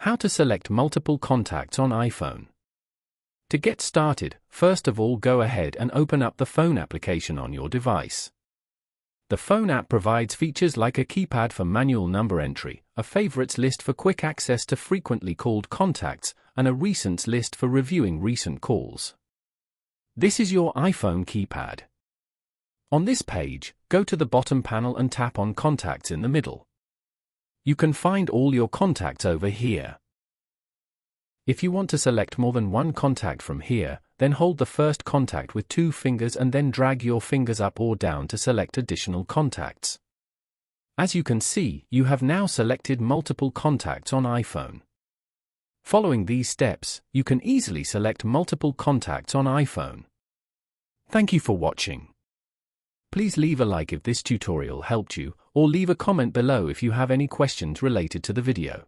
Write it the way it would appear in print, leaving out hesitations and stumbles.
How to select multiple contacts on iPhone. To get started, first of all go ahead and open up the phone application on your device. The phone app provides features like a keypad for manual number entry, a favorites list for quick access to frequently called contacts, and a recents list for reviewing recent calls. This is your iPhone keypad. On this page, go to the bottom panel and tap on Contacts in the middle. You can find all your contacts over here. If you want to select more than one contact from here, then hold the first contact with 2 fingers and then drag your fingers up or down to select additional contacts. As you can see, you have now selected multiple contacts on iPhone. Following these steps, you can easily select multiple contacts on iPhone. Thank you for watching. Please leave a like if this tutorial helped you, or leave a comment below if you have any questions related to the video.